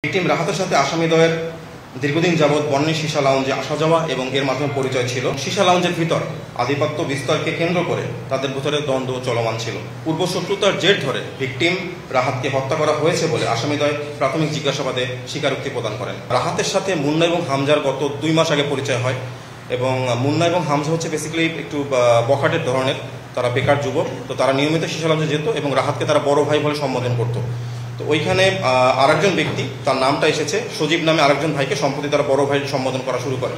Victim রাহাতের সাথে আসামিদ্বয়ের দীর্ঘদিন যাবৎ বর্ণি সীসা লাউঞ্জে আসা যাওয়া এবং এর মাধ্যমে পরিচয় ছিল। সীসা লাউঞ্জের ভিতর আধিপত্য বিস্তারকে কেন্দ্র করে তাদের ভিতরে দ্বন্দ্ব চলমান ছিল। পূর্ব শত্রুতার জের ধরে ভিকটিম রাহাতকে হত্যা করা হয়েছে বলে আসামিদ্বয় প্রাথমিক জিজ্ঞাসাবাদে স্বীকারোক্তি প্রদান করেন। রাহাতের সাথে মুন্না এবং হামজার গত 2 মাস আগে পরিচয় হয় এবং মুন্না এবং হামজা হচ্ছে বেসিক্যালি একটু বখাটের ধরনের, তারা বেকার যুবক। তো তারা নিয়মিত সীসা লাউঞ্জে যেত এবং রাহাতকে তারা বড় ভাই বলে সম্বোধন করত। তো ওইখানে আরেকজন ব্যক্তি, তার নামটা এসেছে সজীব নামে আরেকজন ভাইকে সম্প্রতি তারা বড় ভাই সম্বোধন করা শুরু করে,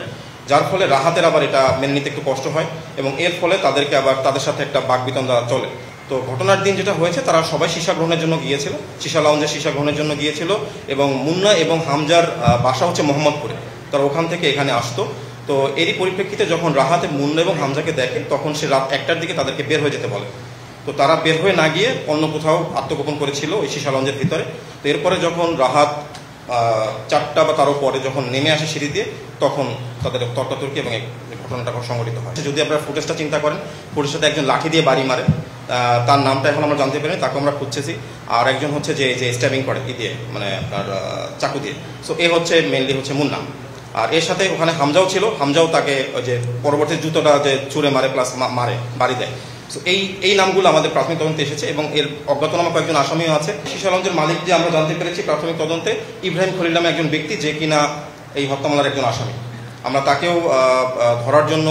যার ফলে রাহাতের আবার এটা মেনে নিতে একটু কষ্ট হয় এবং এর ফলে তাদেরকে আবার তাদের সাথে একটা বাকবিতণ্ডা চলে। তো ঘটনার দিন যেটা হয়েছে, তারা সবাই সীসা গ্রহণের জন্য গিয়েছিল, সীসা লাউঞ্জে সীসা গ্রহণের জন্য গিয়েছিল এবং মুন্না এবং হামজার বাসা হচ্ছে মোহাম্মদপুরে, তারা ওখান থেকে এখানে আসতো। তো এরই পরিপ্রেক্ষিতে যখন রাহাতে মুন্না এবং হামজাকে দেখে, তখন সে রাত 1টার দিকে তাদেরকে বের হয়ে যেতে বলে। তো তারা বের হয়ে না গিয়ে অন্য কোথাও আত্মগোপন করেছিল ওই সীসা লাউঞ্জের ভিতরে। তো এরপরে যখন রাহাত 4টা বা তারও পরে যখন নেমে আসে সিঁড়ি দিয়ে, তখন তাদের তর্কাতর্কি এবং এই ঘটনাটা সংঘটিত হয়। যদি আপনারা ফুটেজটা চিন্তা করেন, ফুটেজটাতে একজন লাঠি দিয়ে বাড়ি মারে, তার নামটা এখন আমরা জানতে পারিনি, তাকে আমরা খুঁজতেছি। আর একজন হচ্ছে যে স্ট্যাবিং করে কি দিয়ে, মানে আপনার চাকু দিয়ে। সো এ হচ্ছে মেনলি হচ্ছে মুন্না। আর এর সাথে ওখানে হামজাও ছিল, হামজাও তাকে ওই যে পরবর্তী জুতোটা যে ছুঁড়ে মারে প্লাস মারে বাড়ি দেয়। সো এই নামগুলো আমাদের প্রাথমিক তদন্তে এসেছে এবং এর অজ্ঞাতনামা কয়েকজন আসামিও আছে। সীসা লাউঞ্জের মালিক যে আমরা জানতে পেরেছি প্রাথমিক তদন্তে ইব্রাহিম খলিল নামে একজন ব্যক্তি, যে কিনা এই হত্যা মামলার একজন আসামি। আমরা তাকেও ধরার জন্য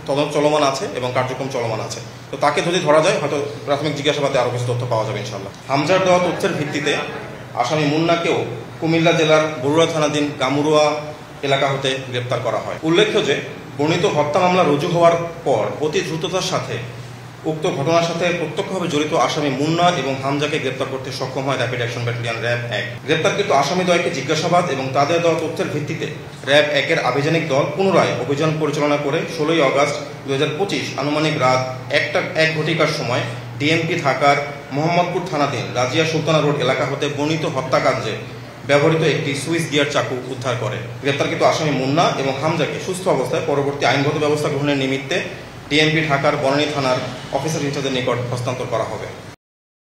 তদন্ত চলমান আছে এবং কার্যক্রম চলমান আছে। তো তাকে যদি ধরা যায়, হয়তো প্রাথমিক জিজ্ঞাসাবাদে আরও কিছু তথ্য পাওয়া যাবে ইনশাল্লাহ। হামজার দেওয়া তথ্যের ভিত্তিতে আসামি মুন্নাকেও কুমিল্লা জেলার বরুড়া থানাধীন গামুরুয়া এলাকা হতে গ্রেপ্তার করা হয়। উল্লেখ্য যে বর্ণিত হত্যা মামলা রুজু হওয়ার পর অতি দ্রুততার সাথে উক্ত ঘটনার সাথে প্রত্যক্ষভাবে জড়িত আসামি মুন্না এবং হামজাকে গ্রেপ্তার করতে সক্ষম হয় র্যাপিড অ্যাকশন ব্যাটালিয়ন র্যাব 1। গ্রেপ্তারকৃত আসামিদ্বয়কে জিজ্ঞাসাবাদ এবং তাদের দেওয়া তথ্যের ভিত্তিতে র্যাব 1-এর আভিযানিক দল পুনরায় অভিযান পরিচালনা করে 16ই অগাস্ট 2025 আনুমানিক রাত 1:01 সময় ডিএমপি ঢাকার মোহাম্মদপুর থানাধীন রাজিয়া সুলতানা রোড এলাকা হতে বর্ণিত হত্যাকাণ্ডে ব্যবহৃত একটি সুইস গিয়ার চাকু উদ্ধার করে। গ্রেপ্তারকৃত আসামি মুন্না এবং হামজাকে সুস্থ অবস্থায় পরবর্তী আইনগত ব্যবস্থা গ্রহণের নিমিত্তে ডিএমপি ঢাকার বনানী থানার অফিসার ইনচার্জের নিকট হস্তান্তর করা হবে।